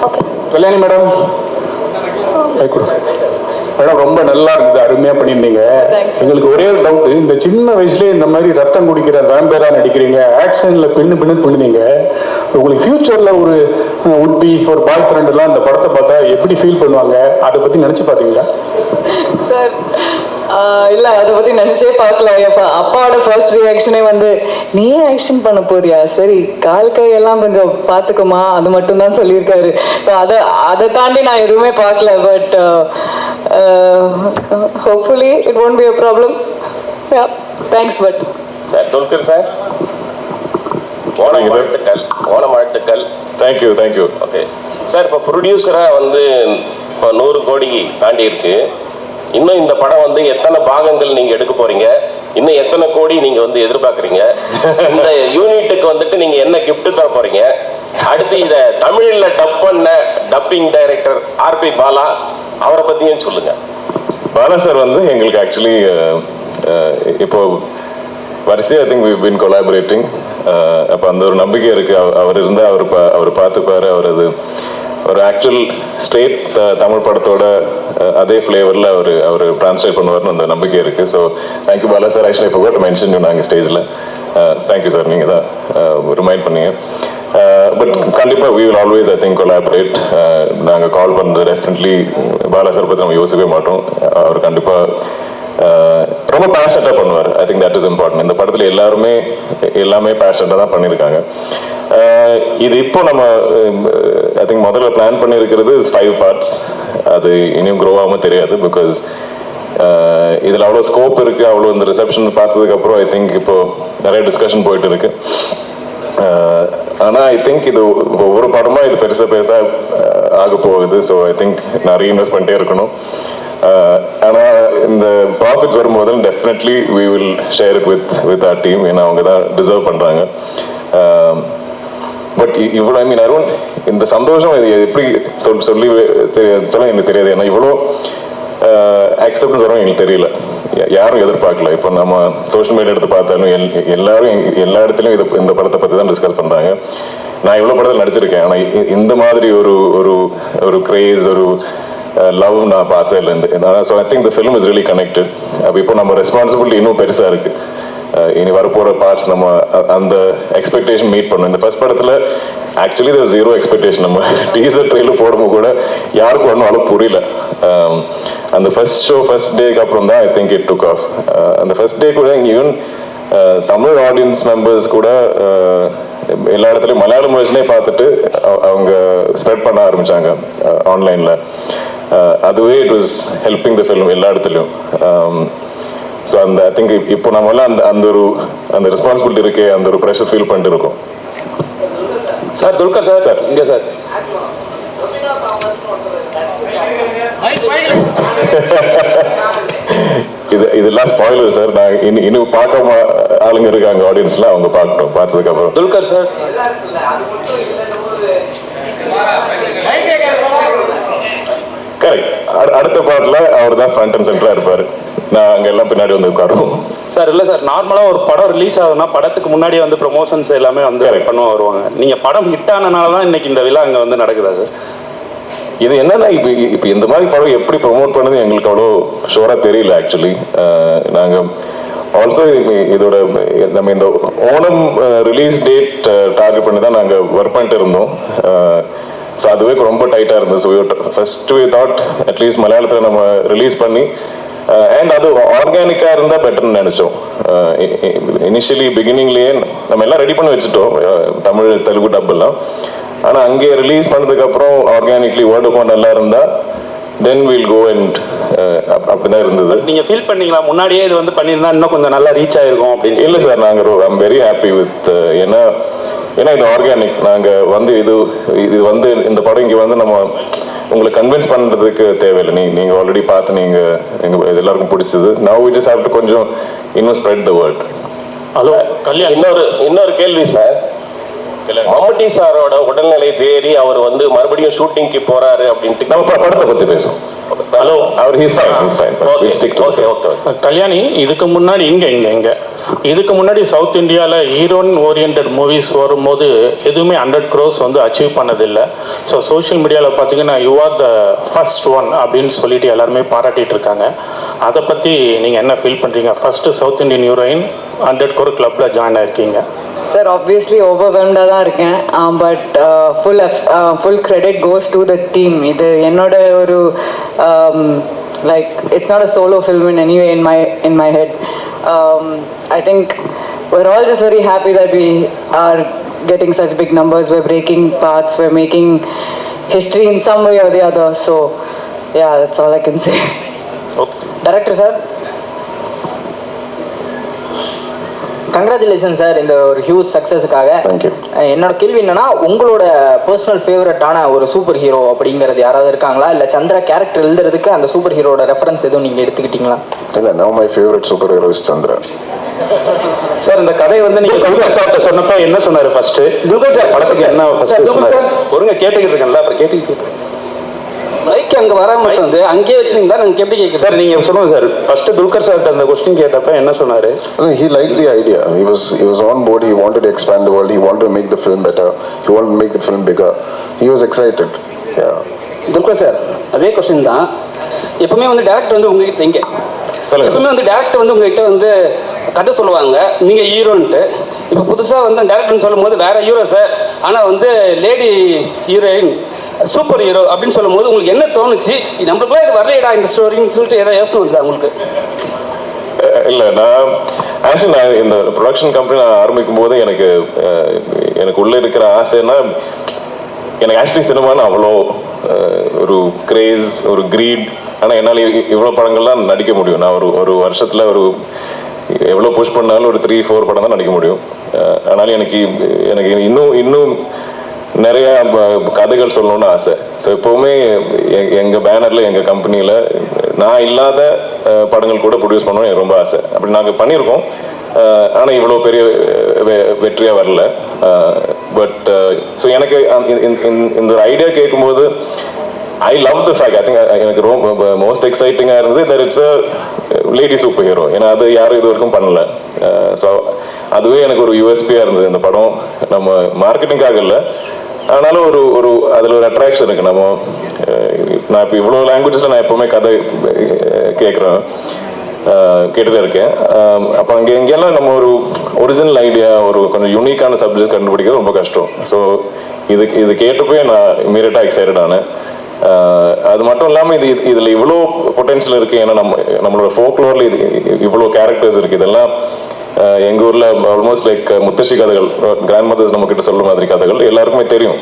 Okay. Kalyani madam madam ரொம்ப நல்லா இருக்குது, அருமையாக பண்ணியிருந்தீங்க. எங்களுக்கு ஒரே ஒரு டவுட், இந்த சின்ன வயசுலேயே இந்த மாதிரி ரத்தம் குடிக்கிற வேம்பேரா நடிக்கிறீங்க, ஆக்ஷனில் பின்னு பண்ணுவீங்க. உங்களுக்கு ஃபியூச்சரில் ஒரு உட்பி ஒரு பாய் ஃப்ரெண்டெல்லாம் இந்த படத்தை பார்த்தா எப்படி ஃபீல் பண்ணுவாங்க, அதை பற்றி நினச்சி பார்த்தீங்களா? சார் இல்லை, அதை பற்றி நினச்சே பார்க்கல. அப்பாவோட ஃபர்ஸ்ட் ரியாக்ஷனே வந்து நீயே ஆக்ஷன் பண்ண போறியா, சரி கால் கையெல்லாம் கொஞ்சம் பார்த்துக்குமா, அது மட்டும்தான் சொல்லியிருக்காரு. ஸோ அதை தாண்டி நான் எதுவுமே பார்க்கல. But hopefully it won't be a problem. Thanks. But sir Dulquer sir, Onam வாழ்த்துக்கள். தேங்க்யூ. ஓகே சார், இப்போ ப்ரொடியூசராக வந்து இப்போ 100 கோடி தாண்டி இருக்கு. இன்னும் இந்த படம் வந்து எத்தனை பாகங்கள் நீங்கள் எடுக்க போறீங்க, இன்னும் எத்தனை கோடி நீங்கள் வந்து எதிர்பார்க்குறீங்க, இந்த யூனிட்டுக்கு வந்துட்டு நீங்கள் என்ன கிஃப்ட் தர போறீங்க, அடுத்து இதை தமிழில் டப் பண்ண டப்பிங் டைரக்டர் ஆர்பி பாலா, அவரை பற்றியும் சொல்லுங்க. பாலா சார் வந்து எங்களுக்கு ஆக்சுவலி இப்போ வரிசையாக I think we been collaborating. அப்போ அந்த ஒரு நம்பிக்கை இருக்குது. அவர் இருந்தால் அவர் பார்த்துப்பார். அவர் அது ஒரு ஆக்சுவல் ஸ்ட்ரெயிட் தமிழ் படத்தோட அதே ஃப்ளேவரில் அவர் ட்ரான்ஸ்லேட் பண்ணுவார்னு அந்த நம்பிக்கை இருக்குது. So thank you Bala sir. Actually இப்போ கூட மென்ஷன் நாங்கள் ஸ்டேஜில். தேங்க்யூ சார், நீங்கள் தான் ரிமைண்ட் பண்ணீங்க. பட் கண்டிப்பாக we will always I think collaborate. நாங்கள் கால் பண்ணுறது டெஃபினெட்லி பாலா சார் பற்றி நம்ம யோசிக்கவே மாட்டோம். அவர் கண்டிப்பாக ரொம்ப பேஷனட்டாக பண்ணுவார். I think that is important. இந்த படத்தில் எல்லாமே பேஷனட்டாக தான் பண்ணியிருக்காங்க. இது இப்போ நம்ம ஐ திங்க் முதல்ல பிளான் பண்ணியிருக்கிறது 5 பார்ட்ஸ். அது இனியும் க்ரோ ஆகாமல் தெரியாது. பிகாஸ் இதில் அவ்வளோ ஸ்கோப் இருக்குது. அவ்வளோ இந்த ரிசப்ஷன் பார்த்ததுக்கப்புறம் ஐ திங்க் இப்போது நிறைய டிஸ்கஷன் போயிட்டு இருக்கு. ஆனால் ஐ திங்க் இது ஒவ்வொரு படமாக இது பெருசாக ஆக போகுது. ஸோ ஐ திங்க் நிறைய இன்வெஸ்ட் பண்ணிட்டே இருக்கணும். ஆனால் இந்த ப்ராஃபிட்ஸ் வரும்போது definitely we will share it with our team. ஏன்னா அவங்க தான் டிசர்வ் பண்ணுறாங்க. பட் இவ்வளோ ஐ மீன் அருண், இந்த சந்தோஷம் இது எப்படி சொல்ல எனக்கு தெரியாது. ஏன்னா இவ்வளோ அக்செப்டன்ஸ் வரும் எங்களுக்கு தெரியல, யாரும் எதிர்பார்க்கல. இப்போ நம்ம சோஷியல் மீடியா எடுத்து பார்த்தாலும் எல்லாரும் எல்லா இடத்துலையும் இந்த படத்தை பற்றி தான் டிஸ்கஸ் பண்ணுறாங்க. நான் இவ்வளோ படத்தில் நடிச்சிருக்கேன், ஆனால் இந்த மாதிரி ஒரு கிரேஸ், ஒரு லவ் நான் பார்த்ததில்ல. So I think the film is really connected. அப்போ இப்போ நம்ம ரெஸ்பான்சிபிலிட்டி இன்னும் பெருசாக இருக்குது. இனி வரப்போகிற பார்ட்ஸ் நம்ம அந்த எக்ஸ்பெக்டேஷன் மீட் பண்ணணும். இந்த ஃபர்ஸ்ட் படத்தில் ஆக்சுவலி இது 0 எக்ஸ்பெக்டேஷன். நம்ம டீசர் ட்ரெயிலர் போடும்போது கூட யாருக்கும் ஒன்றும் அளவு புரியல. அந்த ஃபர்ஸ்ட் டேக்கு அப்புறம் தான் I think it took off. அந்த ஃபர்ஸ்ட் டே கூட ஈவன் தமிழ் ஆடியன்ஸ் மெம்பர்ஸ் கூட எல்லா இடத்துலையும் மலையாளம் வெர்ஷனே பார்த்துட்டு அவங்க ஸ்ப்ரெட் பண்ண ஆரம்பித்தாங்க ஆன்லைனில். அதுவே it was helping the film எல்லா இடத்துலையும். ஸோ அந்த ஐ திங்க் இப்போ நம்மளாம் அந்த ரெஸ்பான்சிபிலிட்டி இருக்கு, அந்த ஒரு ப்ரெஷர் ஃபீல் பண்ணிட்டு இருக்கோம். சார் துல்கர் சார் இங்கே சார். இதெல்லாம் ஸ்பாயிலர் சார். நான் இன்னும் பார்க்காம ஆளுங்க இருக்காங்க ஆடியன்ஸ்ல, அவங்க பார்க்கணும். பார்த்ததுக்கு அப்புறம் துல்கர் சார் கரெக்ட். அடுத்த பாட்டில் அவர் தான் ஃப்ரண்ட் அண்ட் சென்டரா இருப்பாரு. நான் அங்கே எல்லாம் பின்னாடி வந்து உட்காருவோம். சார் இல்லை சார், நார்மலாக ஒரு படம் ரிலீஸ் ஆகுதுன்னா படத்துக்கு முன்னாடியே வந்து ப்ரொமோஷன்ஸ் எல்லாமே வந்து பண்ணுவோம் வருவாங்க. நீங்கள் படம் ஹிட் ஆனனால தான் இன்னைக்கு இந்த விழா அங்கே வந்து நடக்குது. அது இது என்னன்னா இப்போ இந்த மாதிரி படம் எப்படி ப்ரொமோட் பண்ணது எங்களுக்கு அவ்வளோ ஷோராக தெரியல ஆக்சுவலி. நாங்கள் ஆல்சோ இதோட நம்ம இந்த ஓணம் ரிலீஸ் டேட் டார்கெட் பண்ணி தான் நாங்கள் ஒர்க் பண்ணிட்டு இருந்தோம். ஸோ அதுவே ரொம்ப டைட்டாக இருந்தது. So first we thought at least மலையாளத்தில் நம்ம ரிலீஸ் பண்ணி அண்ட் அது ஆர்கானிக்காக இருந்தால் பெட்டர்னு நினச்சோம். இனிஷியலி பிகினிங்லேயே நம்ம எல்லாம் ரெடி பண்ணி வச்சுட்டோம், தமிழ் தெலுங்கு டப்பெல்லாம். ஆனால் அங்கே ரிலீஸ் பண்ணதுக்கப்புறம் ஆர்கானிக்லி வேர்ட் ஆஃப் நல்லா இருந்தால் தென் வில் கோ அண்ட் அப்படி தான் இருந்தது. நீங்கள் ஃபீல் பண்ணீங்களா முன்னாடியே இது வந்து பண்ணியிருந்தா இன்னும் கொஞ்சம் நல்லா ரீச் ஆகிருக்கும் அப்படின்னு? இல்லை சார், நாங்கள் ஐம் வெரி ஹாப்பி வித் ஏன்னா இது ஆர்கானிக். நாங்கள் வந்து இது வந்து இந்த படம் இங்கே வந்து நம்ம உங்களை கன்வின்ஸ் பண்ணுறதுக்கு தேவையில்லை. நீங்கள் ஆல்ரெடி பார்த்து எங்கள் எல்லாருக்கும் பிடிச்சது. Now we just have to கொஞ்சம் இன்னும் spread the word. Hello Kalyan, இன்னொரு கேள்வி சார். மம்முட்டி சாரோட உடல்நிலை தேறி அவர் வந்து மறுபடியும் ஷூட்டிங்க்கு போறாரு அப்படின்ட்டு நம்ம படத்தை பற்றி பேசுவோம். ஹலோ, அவர் ஹீஸ் ஃபைன். ஓகே. கல்யாணி, இதுக்கு முன்னாடி இங்க இதுக்கு முன்னாடி சவுத் இந்தியாவில் ஹீரோயின் ஓரியன்ட் மூவிஸ் வரும்போது எதுவுமே 100 crores வந்து அச்சீவ் பண்ணதில்லை. ஸோ சோஷியல் மீடியாவில் பார்த்தீங்கன்னா you are the first one அப்படின்னு சொல்லிட்டு எல்லாருமே பாராட்டிகிட்டு இருக்காங்க. அதை பற்றி நீங்கள் என்ன ஃபீல் பண்ணுறீங்க? First south Indian heroine 100 crore கிளப்பில் ஜாயின் ஆகிருக்கீங்க. சார் ஆப்வியஸ்லி ஓவர்வெல்ம்டாக தான் இருக்கேன். But full credit goes to the team. இது என்னோட ஒரு like it's not a solo film in any way in my head. I think we're all just very happy that we are getting such big numbers. We're breaking paths, we're making history in some way or the other. So yeah, that's all I can say. Okay. Director sir, congratulation sir இந்த ஒரு huge சக்ஸஸுக்காக. Thank you. என்னோட கேள்வி என்னன்னா, உங்களோட personal ஃபேவரட்டான ஒரு super hero அப்படிங்கிறது யாராவது இருக்காங்களா? இல்லை சந்திரா கேரக்டர் எழுதுறதுக்கு அந்த சூப்பர் ஹீரோட ரெஃபரன்ஸ் எதுவும் நீங்கள் எடுத்துக்கிட்டீங்களா? இல்லை, now my favourite super hero is Chandra. Sir இந்த கதையை வந்து நீங்கள் துல்கர் சார்கிட்ட சொன்னப்போ என்ன சொன்னார் ஃபர்ஸ்ட்? துல்கர் சார் படத்துக்கு என்ன ஒருங்க கேட்டுக்கிட்டு இருக்கேன்ல, அப்புறம் கேட்டுக்கிட்டு மைக் அங்கே வராம மட்டும் வந்து அங்கேயே வச்சுருந்தா நாங்கள் எப்படி கேட்க சார்? நீங்கள் சொல்லுங்கள் சார். ஃபர்ஸ்ட் துல்கர் சார்கிட்ட அந்த கொஸ்டின் கேட்டப்போ என்ன சொன்னார்? He liked the idea. He was on board. He wanted to expand the world. He wanted to make the film better. He wanted to make the film bigger. He was excited. Yeah. Dulquer sir அதே question தான். எப்பவுமே வந்து director வந்து உங்ககிட்ட இங்கே எப்பவுமே வந்து director வந்து உங்ககிட்ட வந்து கதை சொல்லுவாங்க, நீங்கள் ஹீரோன்ட்டு. இப்போ புதுசாக வந்து டேரக்டர்னு சொல்லும் போது வேற ஹீரோ சார், ஆனால் வந்து லேடி ஹீரோயின் சூப்பர் ஹீரோ அப்படின்னு சொல்லும் போது உங்களுக்கு என்ன தோணுச்சு? நம்மளுக்குலாம் இது வரலையடா இந்த ஸ்டோரின்னு சொல்லிட்டு ஏதாவது யோசனை வந்தா உங்களுக்கு? இல்லை, நான் ஆக்சுவலி நான் இந்த ப்ரொடக்ஷன் கம்பெனி நான் ஆரம்பிக்கும் போது எனக்கு உள்ளே இருக்கிற ஆசைன்னா, எனக்கு ஆக்சுவலி சினிமான்னு அவ்வளோ ஒரு கிரேஸ், ஒரு க்ரீட். ஆனால் என்னால் இவ்வளோ படங்கள்லாம் நடிக்க முடியும். நான் ஒரு வருஷத்தில் எவ்வளோ புஷ் பண்ணாலும் ஒரு 3-4 படம் தான் நடிக்க முடியும். ஆனாலும் எனக்கு இன்னும் நிறையா கதைகள் சொல்லணும்னு ஆசை. ஸோ எப்போவுமே எங்கள் பேனரில் எங்கள் கம்பெனியில் நான் இல்லாத படங்கள் கூட ப்ரொடியூஸ் பண்ணணும்னு எனக்கு ரொம்ப ஆசை. அப்படி நாங்கள் பண்ணியிருக்கோம். ஆனால் இவ்வளோ பெரிய வெற்றியாக வரல. பட் ஸோ எனக்கு இந்த ஒரு ஐடியா கேட்கும்போது I love the fact. I think எனக்கு ரொம்ப மோஸ்ட் எக்ஸைட்டிங்காக இருந்தது that it's a lady super hero. ஏன்னா அது யாரும் இது வரைக்கும் பண்ணல. ஸோ அதுவே எனக்கு ஒரு யூஎஸ்பியாக இருந்தது. இந்த படம் நம்ம மார்க்கெட்டிங்காக இல்லை, ஆனாலும் அதில் ஒரு அட்ராக்ஷன் இருக்குது. நான் இப்போ இவ்வளோ லாங்குவேஜஸில் நான் எப்போவுமே கதை கேட்டுகிட்டே இருக்கேன். அப்போ எங்கெல்லாம் நம்ம ஒரு ஒரிஜினல் ஐடியா, ஒரு கொஞ்சம் யூனிக்கான சப்ஜெக்ட் கண்டுபிடிக்கிறது ரொம்ப கஷ்டம். ஸோ இது கேட்டப்போ நான் இமீடியட்டாக எக்ஸைட்டட் ஆனேன். அது மட்டும் இல்லாமல் இதில் இவ்வளோ பொட்டென்ஷியல் இருக்குது. ஏன்னா நம்மளோட ஃபோக்லோரில் இவ்வளோ கேரக்டர்ஸ் இருக்குது. இதெல்லாம் எங்கள் ஊரில் ஆல்மோஸ்ட் லைக் முத்தശ്ശി கதைகள், கிராண்ட் மதர்ஸ் நம்மக்கிட்ட சொல்கிற மாதிரி கதைகள் எல்லாருக்குமே தெரியும்.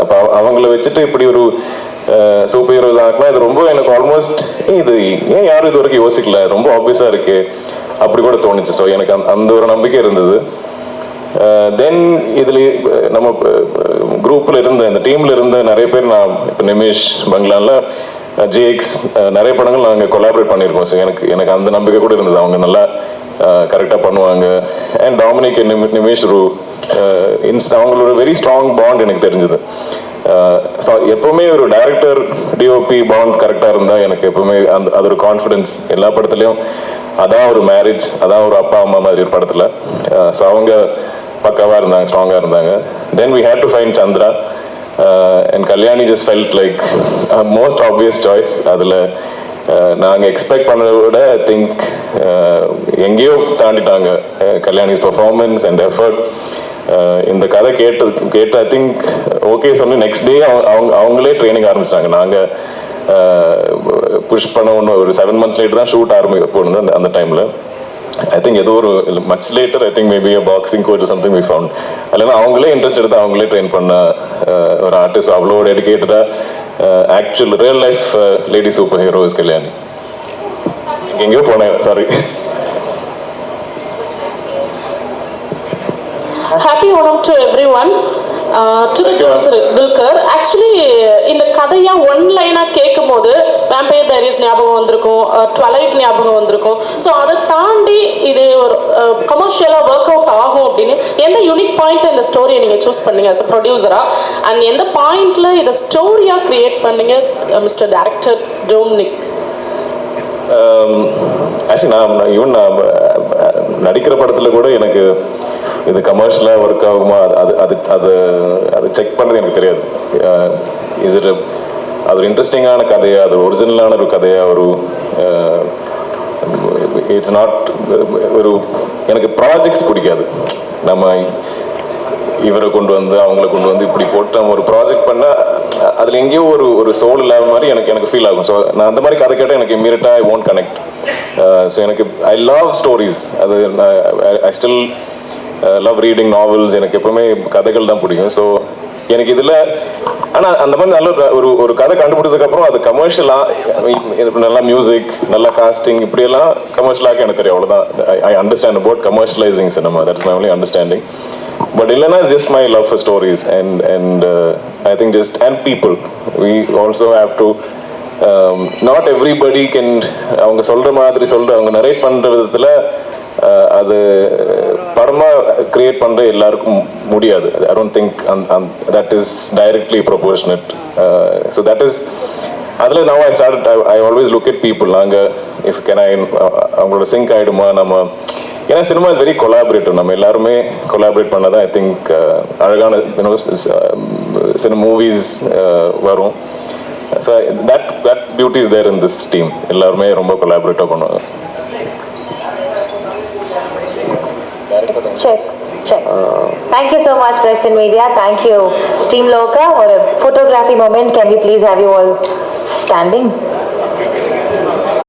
அப்போ அவங்கள வச்சுட்டு இப்படி ஒரு சூப்பர் ஹீரோஸ் ஆகினா இது ரொம்ப எனக்கு ஆல்மோஸ்ட் இது ஏன் யாரும் இது வரைக்கும் யோசிக்கல, ரொம்ப ஆப்வியஸாக இருக்குது அப்படி கூட தோணுச்சு. ஸோ எனக்கு அந்த ஒரு நம்பிக்கை இருந்தது. தென் இதில் நம்ம குரூப்பில் இருந்த இந்த டீமில் இருந்த நிறைய பேர், நான் இப்போ நிமிஷ் பங்களானில் ஜேஎக்ஸ் நிறைய படங்கள் நாங்கள் கொலாபரேட் பண்ணியிருக்கோம். ஸோ எனக்கு அந்த நம்பிக்கை கூட இருந்தது, அவங்க நல்லா கரெக்டாக பண்ணுவாங்க. அண்ட் டாமினிக் நிமிஷ் அவங்களோட வெரி ஸ்ட்ராங் பாண்ட் எனக்கு தெரிஞ்சது. ஸோ எப்போவுமே ஒரு டைரக்டர் டிஓபி பாண்ட் கரெக்டாக இருந்தால் எனக்கு எப்போவுமே அது ஒரு கான்ஃபிடென்ஸ். எல்லா படத்துலையும் அதான் ஒரு மேரேஜ், அதான் ஒரு அப்பா அம்மா மாதிரி ஒரு படத்தில். ஸோ அவங்க பக்காவாக இருந்தாங்க, ஸ்ட்ராங்காக இருந்தாங்க. Then we had to find Chandra and Kalyani just felt like most obvious choice. அதில் நாங்கள் எக்ஸ்பெக்ட் பண்ணதை விட ஐ திங்க் எங்கேயோ தாண்டிட்டாங்க. Kalyani's performance and effort. இந்த கதை கேட்டு ஐ திங்க் ஓகே சொல்லி நெக்ஸ்ட் டே அவங்களே ட்ரைனிங் ஆரம்பிச்சாங்க. நாங்கள் புஷ் பண்ண ஒரு 7 months லேட்டு தான் ஷூட் போனது அந்த டைமில். ஐ திங்க் ஏதோ ஒரு much later, I think maybe boxing coach something we found. இல்லைன்னா அவங்களே இன்ட்ரெஸ்ட் எடுத்து அவங்களே ட்ரெயின் பண்ண ஒரு ஆர்டிஸ்ட். அவ்வளோ டெடிகேட்டடாக actual real life lady super hero is Kalyani. எங்கேயோ போனேன், sorry. Happy Onam to everyone. To the Dulquer. Actually, இந்த கதையா ஒன்லைனாக கேட்கும் போது வேம்பயர் டைரிஸ் ஞாபகம் வந்திருக்கும், ட்வலைட் ஞாபகம் வந்திருக்கும். ஸோ அதை தாண்டி இது ஒரு கமர்ஷியலாக ஒர்க் அவுட் ஆகும் அப்படின்னு எந்த யூனிக் பாயிண்ட்ல இந்த ஸ்டோரியை நீங்கள் சூஸ் பண்ணீங்க as a ப்ரொடியூசராக? அண்ட் எந்த பாயிண்ட்ல இதை ஸ்டோரியாக கிரியேட் பண்ணீங்க மிஸ்டர் டைரக்டர் டொமினிக்? ஆக்சுவலி நான் நடிக்கிற படத்தில் கூட எனக்கு இது கமர்ஷியலாக ஒர்க் ஆகுமா அது அது அது அது செக் பண்ணது எனக்கு தெரியாது. இஸ் இட் அது ஒரு இன்ட்ரெஸ்டிங்கான கதையா, அது ஒரிஜினலான ஒரு கதையா, ஒரு இட்ஸ் நாட் ஒரு எனக்கு ப்ராஜெக்ட்ஸ் பிடிக்காது. நம்ம இவரை கொண்டு வந்து அவங்கள கொண்டு வந்து இப்படி போட்டு நம்ம ஒரு ப்ராஜெக்ட் பண்ணால் அதில் எங்கேயோ ஒரு சோல் இல்லாத மாதிரி எனக்கு ஃபீல் ஆகும். ஸோ நான் அந்த மாதிரி கதை கேட்டால் எனக்கு இம்மீடியட்டாக ஐ ஒன்ட் கனெக்ட். ஸோ எனக்கு ஐ லவ் ஸ்டோரிஸ். அது I still love reading novels. எனக்கு எப்பவுமே கதைகள் தான் பிடிக்கும். ஸோ எனக்கு இதில் ஆனால் அந்த மாதிரி நல்ல ஒரு கதை கண்டுபிடிச்சதுக்கப்புறம் அது கமர்ஷியலாக நல்லா மியூசிக், நல்லா காஸ்டிங், இப்படியெல்லாம் கமர்ஷியலாக எனக்கு தெரியும். அவ்வளோதான். I understand about commercialising cinema. That's my only understanding. But Illana is just my love for stories, and I think just and people. We also have to. Not everybody can. அவங்க சொல்ற மாதிரி அவங்க narrate பண்ற விதத்துல அது படமா create பண்ற எல்லாருக்கும் முடியாது. I don't think that is directly proportionate. So that is. அதில் now I always look at people. நாங்கள் if can I அவங்களோட சிங்க் ஆகிடுமா நம்ம. ஏன்னா சினிமா இஸ் வெரி கொலாபரேட்டிவ். நம்ம எல்லாருமே கொலாபரேட் பண்ணதான் ஐ திங்க் அழகான சில மூவிஸ் வரும். So that beauty is there in this team. எல்லாருமே ரொம்ப கொலாபரேட்டிவ் பண்ணுவாங்க. Check. Thank you so much, Press and Media. Thank you, Team Loka. Or a photography moment. Can we please have you all standing?